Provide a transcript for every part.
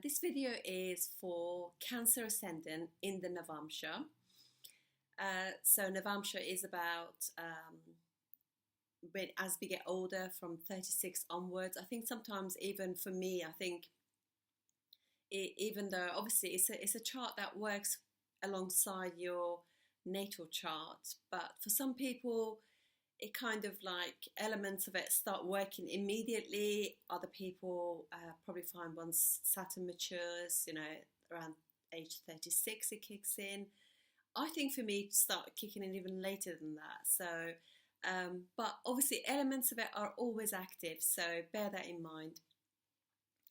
This video is for Cancer Ascendant in the Navamsa. So Navamsa is about as we get older from 36 onwards. I think sometimes even for me, I think even though obviously it's a chart that works alongside your natal chart, but for some people it kind of like elements of it start working immediately. Other people probably find once Saturn matures, around age 36 it kicks in. I think for me it started kicking in even later than that. So, but obviously elements of it are always active, so bear that in mind.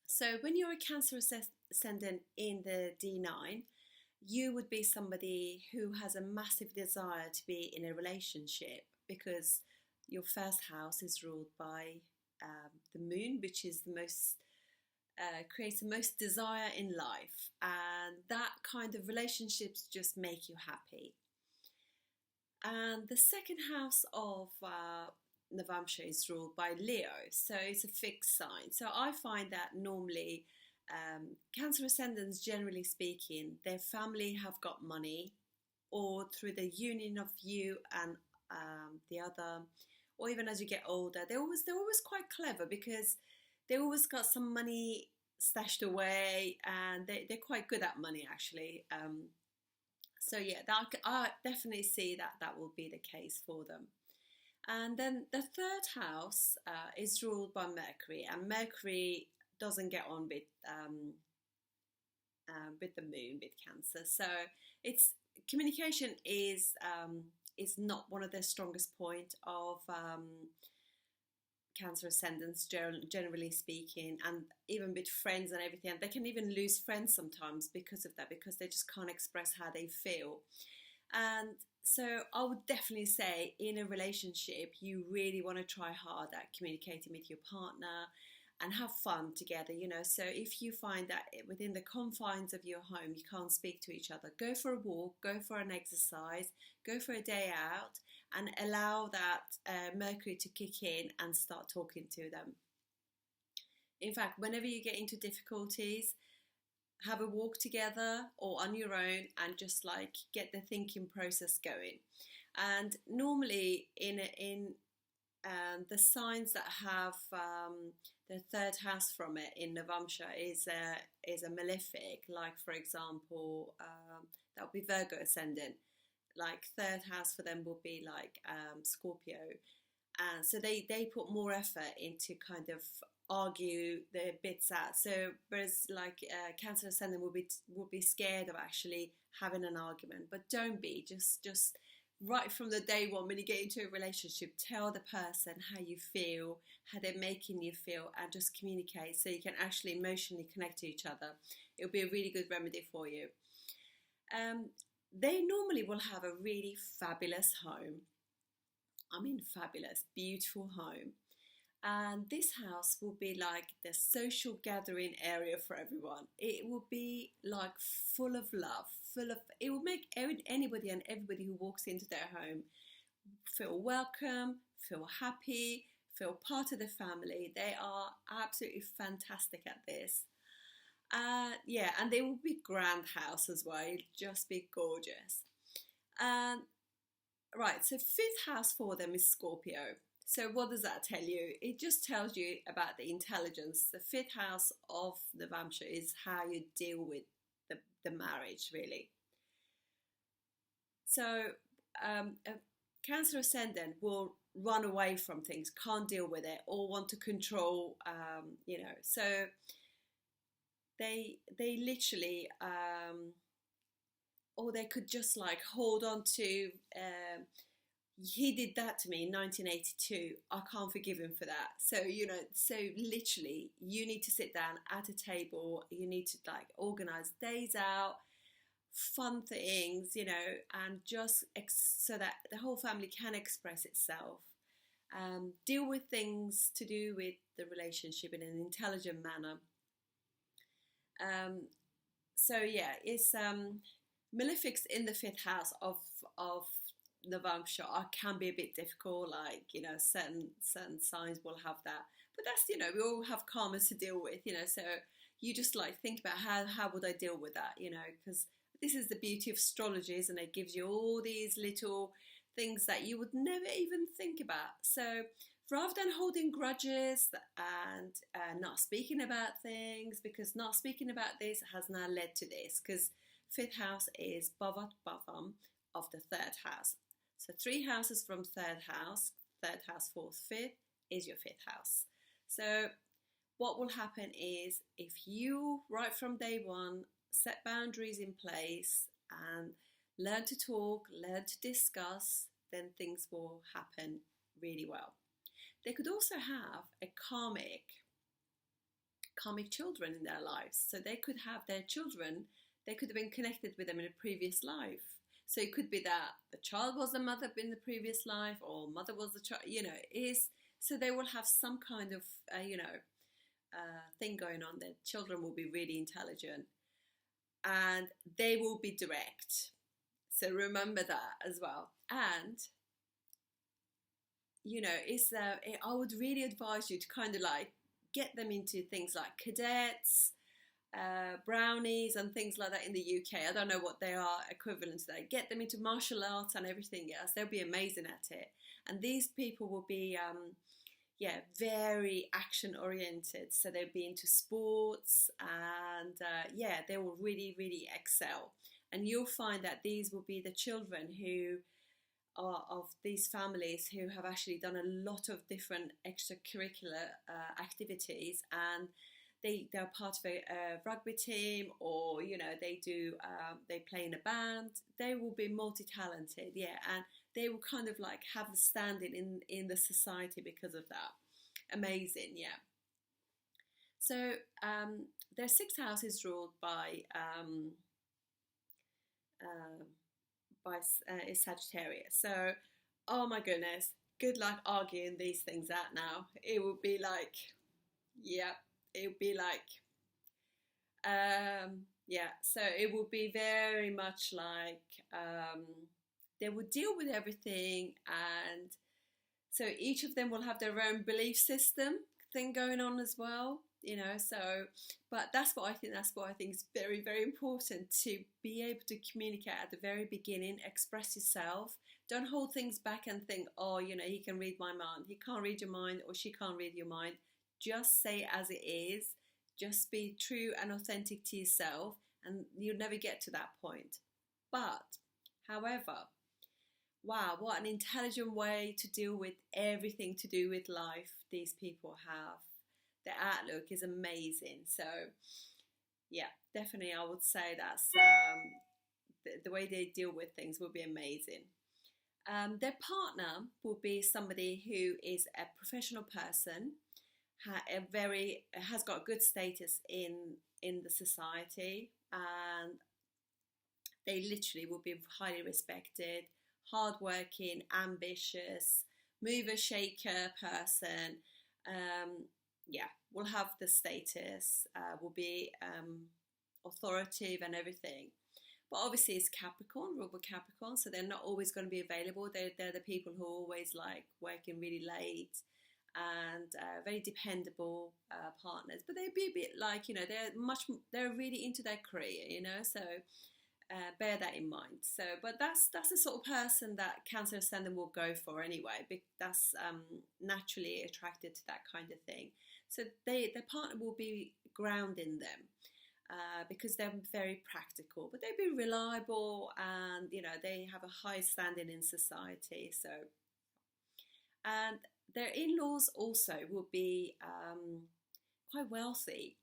So when you're a Cancer Ascendant in the D9, you would be somebody who has a massive desire to be in a relationship because your first house is ruled by the moon, which is the most creates the most desire in life, and that kind of relationships just make you happy. And the second house of Navamsa is ruled by Leo, so it's a fixed sign. So I find that normally Cancer Ascendants, generally speaking, their family have got money, or through the union of you and the other, or even as you get older, they're always quite clever because they always got some money stashed away, and they're quite good at money actually. So yeah, I definitely see that will be the case for them. And then the third house is ruled by Mercury, and Mercury doesn't get on with the moon, with Cancer. So it's communication is not one of the strongest point of Cancer Ascendants, generally speaking, and even with friends and everything. And they can even lose friends sometimes because of that, because they just can't express how they feel. And so I would definitely say in a relationship, you really want to try hard at communicating with your partner and have fun together, So if you find that within the confines of your home you can't speak to each other, go for a walk, go for an exercise, go for a day out, and allow that Mercury to kick in and start talking to them. In fact, whenever you get into difficulties, have a walk together or on your own and just like get the thinking process going. And normally in the signs that have the third house from it in Navamsa is a malefic, like for example that would be Virgo Ascendant. Like third house for them will be like Scorpio, and so they put more effort into kind of argue the bits out. So whereas like Cancer Ascendant will be scared of actually having an argument, but don't be. Just right from the day one, when you get into a relationship, tell the person how you feel, how they're making you feel, and just communicate so you can actually emotionally connect to each other. It'll be a really good remedy for you. They normally will have a really fabulous home. I mean fabulous, beautiful home. And this house will be like the social gathering area for everyone. It will be like full of love, it will make anybody and everybody who walks into their home feel welcome, feel happy, feel part of the family. They are absolutely fantastic at this. Yeah, and they will be grand house as well. It'll just be gorgeous. Right, so fifth house for them is Scorpio. So what does that tell you? It just tells you about the intelligence. The fifth house of the Navamsa is how you deal with the marriage, really. So a Cancer Ascendant will run away from things, can't deal with it, or want to control, So they literally, or they could just like hold on to... he did that to me in 1982. I can't forgive him for that. So, so literally you need to sit down at a table. You need to like organize days out, fun things, and just so that the whole family can express itself. Deal with things to do with the relationship in an intelligent manner. So yeah, it's malefics in the fifth house of Navamsa can be a bit difficult, like certain signs will have that, but that's we all have karmas to deal with, so you just like think about how would I deal with that, you know, because this is the beauty of astrology, isn't it? It gives you all these little things that you would never even think about. So rather than holding grudges and not speaking about things, because not speaking about this has now led to this, because fifth house is Bhavat Bhavam of the third house. So 3 houses from third house, fourth, fifth is your fifth house. So what will happen is, if you right from day one set boundaries in place and learn to talk, learn to discuss, then things will happen really well. They could also have a karmic children in their lives. So they could have their children, they could have been connected with them in a previous life. So it could be that the child was the mother in the previous life, or mother was the child, you know, so they will have some kind of, thing going on. Their children will be really intelligent and they will be direct. So remember that as well. And, you know, I would really advise you to kind of like get them into things like cadets, brownies and things like that in the UK. I don't know what they are equivalent to that. Get them into martial arts and everything else. They'll be amazing at it. And these people will be, very action oriented. So they'll be into sports and, they will really, really excel. And you'll find that these will be the children who are of these families who have actually done a lot of different extracurricular activities, and they're part of a rugby team, or you know they play in a band. They will be multi-talented, and they will kind of like have a standing in the society because of that. Amazing, yeah. So their sixth house is ruled by is Sagittarius. So, oh my goodness, good luck arguing these things out now. It would be like, so it would be very much like they would deal with everything, and so each of them will have their own belief system thing going on as well, you know. So but that's what I think is very, very important, to be able to communicate at the very beginning, express yourself. Don't hold things back and think, oh, you know, he can read my mind. He can't read your mind, or she can't read your mind. Just say it as it is. Just be true and authentic to yourself, and you'll never get to that point. But however, wow, what an intelligent way to deal with everything to do with life these people have. The outlook is amazing. So yeah, definitely I would say that's the way they deal with things will be amazing. Their partner will be somebody who is a professional person, has got good status in the society, and they literally will be highly respected, hardworking, ambitious, mover shaker person. Will have the status, will be authoritative and everything. But obviously it's Capricorn, ruled by Capricorn, so they're not always going to be available. They're the people who are always like working really late and very dependable partners. But they'd be a bit like, you know, they're really into their career, you know, so bear that in mind. So, but that's the sort of person that Cancer Ascendant will go for anyway. That's naturally attracted to that kind of thing. So their partner will be grounding them because they're very practical, but they'll be reliable, and you know they have a high standing in society. So, and their in-laws also will be quite wealthy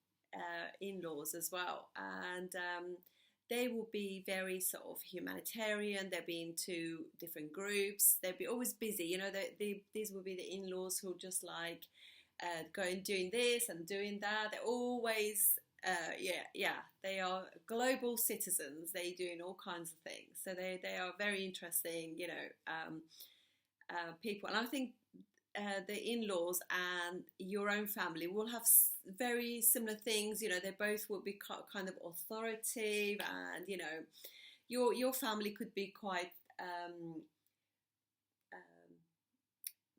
in-laws as well, and they will be very sort of humanitarian. They'll be into different groups. They'll be always busy. You know, these will be the in-laws who just like going doing this and doing that. They're always, they are global citizens. They're doing all kinds of things. So they are very interesting, you know, people. And I think the in-laws and your own family will have very similar things. You know, they both will be kind of authoritative, and you know, your family could be quite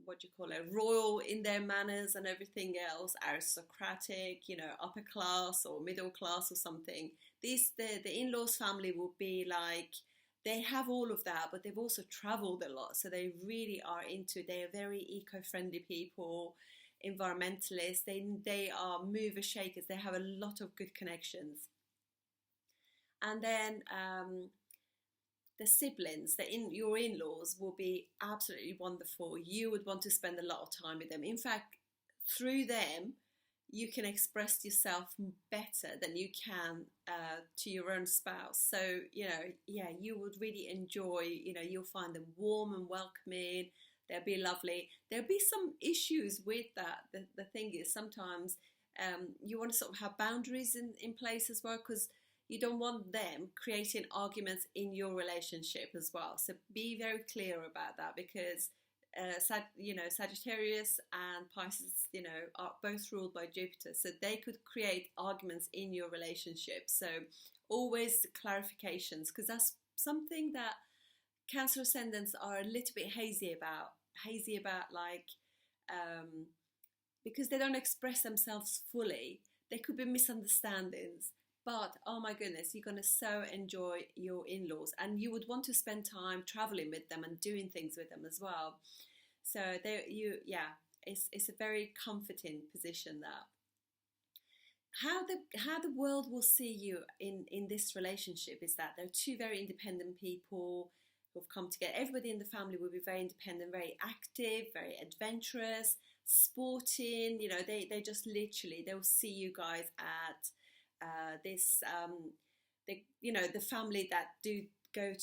what do you call it, royal in their manners and everything else, aristocratic, you know, upper class or middle class or something. The in-laws family will be like, they have all of that, but they've also traveled a lot, so they really are into, they are very eco-friendly people, environmentalists, they are mover shakers, they have a lot of good connections. And then the siblings, your in-laws will be absolutely wonderful. You would want to spend a lot of time with them. In fact, through them, you can express yourself better than you can to your own spouse. So, you know, yeah, you would really enjoy, you know, you'll find them warm and welcoming. They'll be lovely. There'll be some issues with that. The thing is, sometimes you want to sort of have boundaries in place as well, because you don't want them creating arguments in your relationship as well. So be very clear about that, because Sagittarius and Pisces, you know, are both ruled by Jupiter, so they could create arguments in your relationship. So always clarifications, because that's something that Cancer Ascendants are a little bit hazy about, like, because they don't express themselves fully. There could be misunderstandings. But oh my goodness, you're going to so enjoy your in-laws, and you would want to spend time traveling with them and doing things with them as well. So it's a very comforting position. That how the world will see you in this relationship is that they're two very independent people who've come together. Everybody in the family will be very independent, very active, very adventurous, sporting. You know, they just literally, they'll see you guys at the family that do go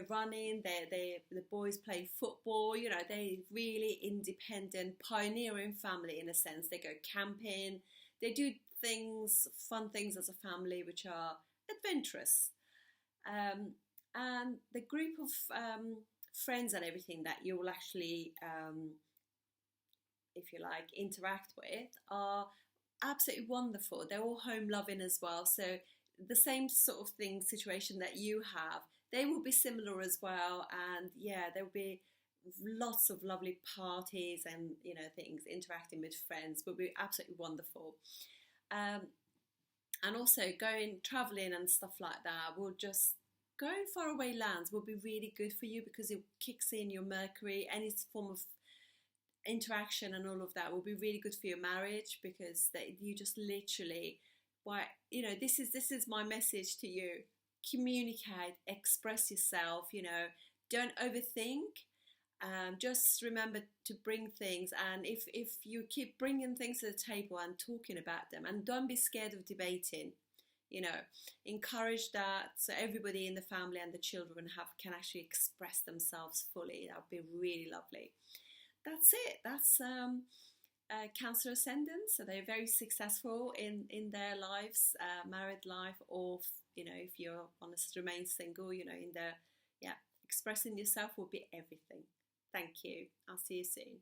running. The boys play football. You know, they really independent, pioneering family in a sense. They go camping. They do fun things as a family, which are adventurous. And the group of friends and everything that you will actually, if you like, interact with are absolutely wonderful. They're all home loving as well, so the same sort of situation that you have, they will be similar as well. And yeah, there will be lots of lovely parties and, you know, things, interacting with friends will be absolutely wonderful. And also traveling and stuff like that will just, going far away lands will be really good for you, because it kicks in your Mercury. Any form of interaction and all of that will be really good for your marriage, because you just literally, you know, this is my message to you: communicate, express yourself, you know, don't overthink. Just remember to bring things, and if you keep bringing things to the table and talking about them, and don't be scared of debating, you know, encourage that, so everybody in the family and the children can actually express themselves fully. That would be really lovely. That's it. That's Cancer Ascendant. So they're very successful in their lives, married life, or, you know, if you want to remain single, you know, expressing yourself will be everything. Thank you. I'll see you soon.